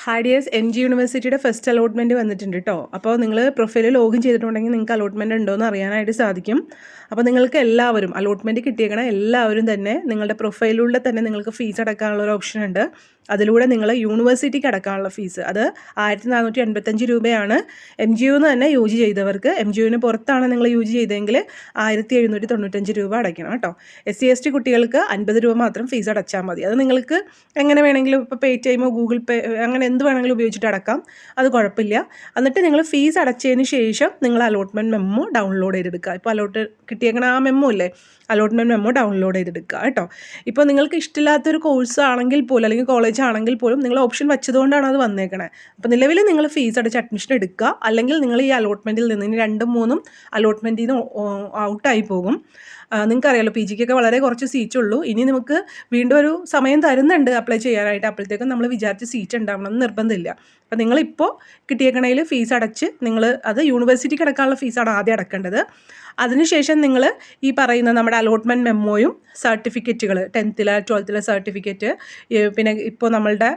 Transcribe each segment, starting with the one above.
Hi dears, M G യൂണിവേഴ്സിറ്റിയുടെ first allotment വന്നിട്ടുണ്ട് കേട്ടോ. അപ്പോൾ നിങ്ങൾ പ്രൊഫൈൽ ലോഗിൻ ചെയ്തിട്ടുണ്ടെങ്കിൽ നിങ്ങൾക്ക് അലോട്ട്മെൻറ്റ് ഉണ്ടോ എന്ന് അറിയാനായിട്ട് സാധിക്കും. അപ്പോൾ നിങ്ങൾക്ക് എല്ലാവരും അലോട്ട്മെൻറ്റ് കിട്ടിയേക്കണ എല്ലാവരും തന്നെ നിങ്ങളുടെ പ്രൊഫൈലിലൂടെ തന്നെ നിങ്ങൾക്ക് ഫീസ് അടക്കാനുള്ള ഒരു ഓപ്ഷൻ ഉണ്ട്. അതിലൂടെ നിങ്ങൾ യൂണിവേഴ്സിറ്റിക്ക് അടക്കാനുള്ള ഫീസ് അത് 1485 രൂപയാണ്. എം ജി യുന്ന് തന്നെ യു ജി ചെയ്തവർക്ക്. എം ജി യുവിന് പുറത്താണ് നിങ്ങൾ യു ജി ചെയ്തെങ്കിൽ 1795 രൂപ അടയ്ക്കണം കേട്ടോ. SC/ST കുട്ടികൾക്ക് 50 രൂപ മാത്രം ഫീസ് അടച്ചാൽ മതി. അത് നിങ്ങൾക്ക് എങ്ങനെ വേണമെങ്കിലും ഇപ്പോൾ പേടിഎമ്മോ ഗൂഗിൾ പേ അങ്ങനെ എന്ത് വേണമെങ്കിലും ഉപയോഗിച്ചിട്ട് അടക്കാം, അത് കുഴപ്പമില്ല. എന്നിട്ട് നിങ്ങൾ ഫീസ് അടച്ചതിന് ശേഷം നിങ്ങൾ അലോട്ട്മെൻറ്റ് മെമ്മോ ഡൗൺലോഡ് ചെയ്തെടുക്കുക. ഇപ്പോൾ കിട്ടിയേക്കണ ആ മെമ്മോ ഇല്ലേ, അലോട്ട്മെൻറ്റ് മെമ്മോ ഡൗൺലോഡ് ചെയ്തെടുക്കുക കേട്ടോ. ഇപ്പോൾ നിങ്ങൾക്ക് ഇഷ്ടമില്ലാത്തൊരു കോഴ്സ് ആണെങ്കിൽ പോലും അല്ലെങ്കിൽ കോളേജ് ആണെങ്കിൽ പോലും നിങ്ങൾ ഓപ്ഷൻ വെച്ചതുകൊണ്ടാണ് അത് വന്നേക്കണേ. അപ്പോൾ നിലവിൽ നിങ്ങൾ ഫീസ് അടച്ച് അഡ്മിഷൻ എടുക്കുക, അല്ലെങ്കിൽ നിങ്ങൾ ഈ അലോട്ട്മെൻറ്റിൽ നിന്ന് ഇനി 2-3 അലോട്ട്മെൻറ്റിൽ നിന്ന് ഔട്ടായി പോകും. നിങ്ങൾക്കറിയാലോ PGക്കൊക്കെ വളരെ കുറച്ച് സീറ്റ് ഉള്ളൂ. ഇനി നമുക്ക് വീണ്ടും ഒരു സമയം തരുന്നുണ്ട് അപ്ലൈ ചെയ്യാനായിട്ട്. അപ്പോഴത്തേക്കും നമ്മൾ വിചാരിച്ച സീറ്റ് ഉണ്ടാവണം എന്ന് നിർബന്ധമില്ല. അപ്പോൾ നിങ്ങളിപ്പോൾ കിട്ടിയേക്കണയിൽ ഫീസ് അടച്ച് നിങ്ങൾ അത് യൂണിവേഴ്സിറ്റിക്ക് അടക്കാനുള്ള ഫീസാണ് ആദ്യം അടക്കേണ്ടത്. അതിനുശേഷം നിങ്ങൾ ഈ പറയുന്ന നമ്മുടെ അലോട്ട്മെൻറ്റ് മെമ്മോയും സർട്ടിഫിക്കറ്റുകൾ 10th 12th സർട്ടിഫിക്കറ്റ്, പിന്നെ ഇപ്പോൾ നമ്മളുടെ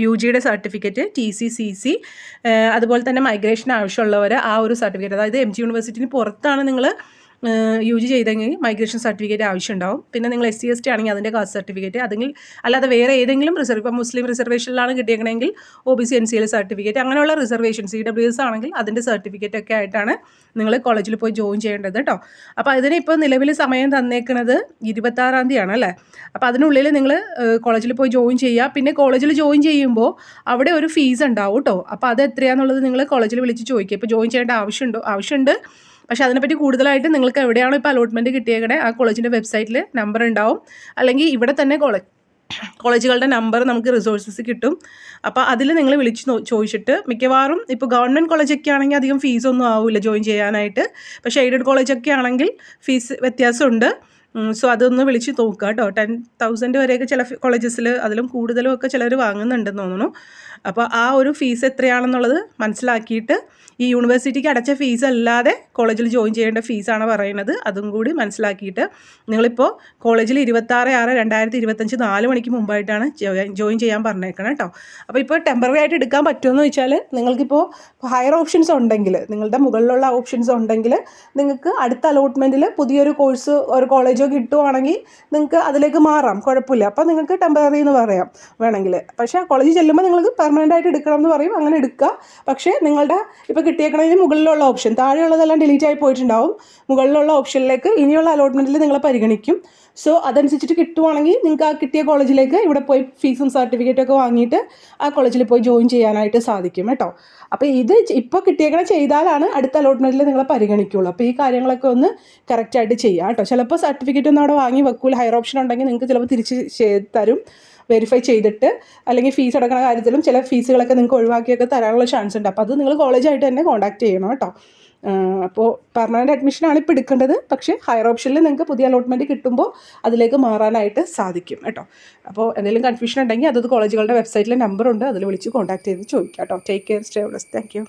UGയുടെ സർട്ടിഫിക്കറ്റ്, TC/CC, അതുപോലെ തന്നെ മൈഗ്രേഷൻ ആവശ്യമുള്ളവർ ആ ഒരു സർട്ടിഫിക്കറ്റ്, അതായത് MG യൂണിവേഴ്സിറ്റിന് പുറത്താണ് നിങ്ങൾ UG ചെയ്തെങ്കിൽ മൈഗ്രേഷൻ സർട്ടിഫിക്കറ്റ് ആവശ്യമുണ്ടാവും. പിന്നെ നിങ്ങൾ SC/ST ആണെങ്കിൽ അതിൻ്റെ കാസ്റ്റ് സർട്ടിഫിക്കറ്റ്, അല്ലെങ്കിൽ അല്ലാതെ വേറെ ഏതെങ്കിലും ഇപ്പോൾ മുസ്ലിം റിസർവേഷനിലാണ് കിട്ടിയേക്കണമെങ്കിൽ OBC NCL സർട്ടിഫിക്കറ്റ്, അങ്ങനെയുള്ള റിസർവേഷൻ CWS ആണെങ്കിൽ അതിൻ്റെ സർട്ടിഫിക്കറ്റ് ഒക്കെ ആയിട്ടാണ് നിങ്ങൾ കോളേജിൽ പോയി ജോയിൻ ചെയ്യേണ്ടത് കേട്ടോ. അപ്പോൾ അതിന് ഇപ്പോൾ നിലവിൽ സമയം തന്നേക്കുന്നത് 26-ാം തീയതിയാണ് അല്ലേ. അപ്പോൾ അതിനുള്ളിൽ നിങ്ങൾ കോളേജിൽ പോയി ജോയിൻ ചെയ്യുക. പിന്നെ കോളേജിൽ ജോയിൻ ചെയ്യുമ്പോൾ അവിടെ ഒരു ഫീസ് ഉണ്ടാവും കേട്ടോ. അപ്പോൾ അത് എത്രയാണെന്നുള്ളത് നിങ്ങൾ കോളേജിൽ വിളിച്ച് ചോദിക്കുക. ഇപ്പോൾ ജോയിൻ ചെയ്യേണ്ട ആവശ്യമുണ്ട്. പക്ഷേ അതിനെപ്പറ്റി കൂടുതലായിട്ട് നിങ്ങൾക്ക് എവിടെയാണോ ഇപ്പോൾ അലോട്ട്മെൻറ്റ് കിട്ടിയേക്കണേ ആ കോളേജിൻ്റെ വെബ്സൈറ്റിൽ നമ്പർ ഉണ്ടാവും, അല്ലെങ്കിൽ ഇവിടെ തന്നെ കോളേജുകളുടെ നമ്പർ നമുക്ക് റിസോഴ്സസ് കിട്ടും. അപ്പോൾ അതിൽ നിങ്ങൾ വിളിച്ച് ചോദിച്ചിട്ട്, മിക്കവാറും ഇപ്പോൾ ഗവൺമെൻറ് കോളേജൊക്കെ ആണെങ്കിൽ അധികം ഫീസൊന്നും ആവില്ല ജോയിൻ ചെയ്യാനായിട്ട്. പക്ഷേ എയ്ഡഡ് കോളേജൊക്കെ ആണെങ്കിൽ ഫീസ് വ്യത്യാസമുണ്ട്. സോ അതൊന്ന് വിളിച്ച് നോക്കുക കേട്ടോ. 10,000 വരെയൊക്കെ ചില കോളേജസിൽ, അതിലും കൂടുതലും ഒക്കെ ചിലർ വാങ്ങുന്നുണ്ടെന്ന് തോന്നുന്നു. അപ്പോൾ ആ ഒരു ഫീസ് എത്രയാണെന്നുള്ളത് മനസ്സിലാക്കിയിട്ട്, ഈ യൂണിവേഴ്സിറ്റിക്ക് അടച്ച ഫീസ് അല്ലാതെ കോളേജിൽ ജോയിൻ ചെയ്യേണ്ട ഫീസാണ് പറയുന്നത്, അതും കൂടി മനസ്സിലാക്കിയിട്ട് നിങ്ങളിപ്പോൾ കോളേജിൽ 26/6/2025 4 മണിക്ക് മുമ്പായിട്ടാണ് ജോയിൻ ചെയ്യാൻ പറഞ്ഞേക്കണം കേട്ടോ. അപ്പോൾ ഇപ്പോൾ ടെമ്പററി ആയിട്ട് എടുക്കാൻ പറ്റുമെന്ന് വെച്ചാൽ, നിങ്ങൾക്കിപ്പോൾ ഹയർ ഓപ്ഷൻസ് ഉണ്ടെങ്കിൽ, നിങ്ങളുടെ മുകളിലുള്ള ഓപ്ഷൻസ് ഉണ്ടെങ്കിൽ നിങ്ങൾക്ക് അടുത്ത അലോട്ട്മെൻറ്റിൽ പുതിയൊരു കോഴ്സ് ഒരു കോളേജോ കിട്ടുവാണെങ്കിൽ നിങ്ങൾക്ക് അതിലേക്ക് മാറാം, കുഴപ്പമില്ല. അപ്പോൾ നിങ്ങൾക്ക് ടെമ്പററി എന്ന് പറയാം വേണമെങ്കിൽ. പക്ഷേ ആ കോളേജിൽ ചെല്ലുമ്പോൾ നിങ്ങൾക്ക് പെർമനൻ്റ് ആയിട്ട് എടുക്കണം എന്ന് പറയും, അങ്ങനെ എടുക്കുക. പക്ഷേ നിങ്ങളുടെ ഇപ്പോൾ കിട്ടിയേക്കണതിന് മുകളിലുള്ള ഓപ്ഷൻ, താഴെയുള്ളതെല്ലാം ഡിലീറ്റ് ആയി പോയിട്ടുണ്ടാവും. മുകളിലുള്ള ഓപ്ഷനിലേക്ക് ഇനിയുള്ള അലോട്ട്മെൻറ്റിൽ നിങ്ങളെ പരിഗണിക്കും. സോ അതനുസരിച്ചിട്ട് കിട്ടുവാണെങ്കിൽ നിങ്ങൾക്ക് ആ കിട്ടിയ കോളേജിലേക്ക് ഇവിടെ പോയി ഫീസും സർട്ടിഫിക്കറ്റും ഒക്കെ വാങ്ങിയിട്ട് ആ കോളേജിൽ പോയി ജോയിൻ ചെയ്യാനായിട്ട് സാധിക്കും കേട്ടോ. അപ്പോൾ ഇത് ഇപ്പോൾ കിട്ടിയേക്കണ ചെയ്താലാണ് അടുത്ത അലോട്ട്മെൻറ്റിൽ നിങ്ങളെ പരിഗണിക്കുകയുള്ളൂ. അപ്പോൾ ഈ കാര്യങ്ങളൊക്കെ ഒന്ന് കറക്റ്റായിട്ട് ചെയ്യാം കേട്ടോ. ചിലപ്പോൾ സർട്ടിഫിക്കറ്റ് ഒന്നും അവിടെ വാങ്ങി വെക്കൂല. ഹയർ ഓപ്ഷൻ ഉണ്ടെങ്കിൽ നിങ്ങൾക്ക് ചിലപ്പോൾ തിരിച്ച് തരും, വെരിഫൈ ചെയ്തിട്ട്. അല്ലെങ്കിൽ ഫീസ് അടക്കുന്ന കാര്യത്തിലും ചില ഫീസുകളൊക്കെ നിങ്ങൾക്ക് ഒഴിവാക്കിയൊക്കെ തരാനുള്ള ചാൻസ് ഉണ്ട്. അപ്പോൾ അത് നിങ്ങൾ കോളേജായിട്ട് തന്നെ കോൺടാക്ട് ചെയ്യണം കേട്ടോ. അപ്പോൾ പെർമനൻറ്റ് അഡ്മിഷനാണ് ഇപ്പോൾ എടുക്കേണ്ടത്. പക്ഷേ ഹയർ ഓപ്ഷനിൽ നിങ്ങൾക്ക് പുതിയ അലോട്ട്മെൻറ്റ് കിട്ടുമ്പോൾ അതിലേക്ക് മാറാനായിട്ട് സാധിക്കും കേട്ടോ. അപ്പോൾ എന്തെങ്കിലും കൺഫ്യൂഷൻ ഉണ്ടെങ്കിൽ അതത് കോളേജുകളുടെ വെബ്സൈറ്റിലെ നമ്പറുണ്ട്, അതിൽ വിളിച്ച് കോൺടാക്ട് ചെയ്ത് ചോദിക്കാം കേട്ടോ. Take care, stay blessed. Thank you.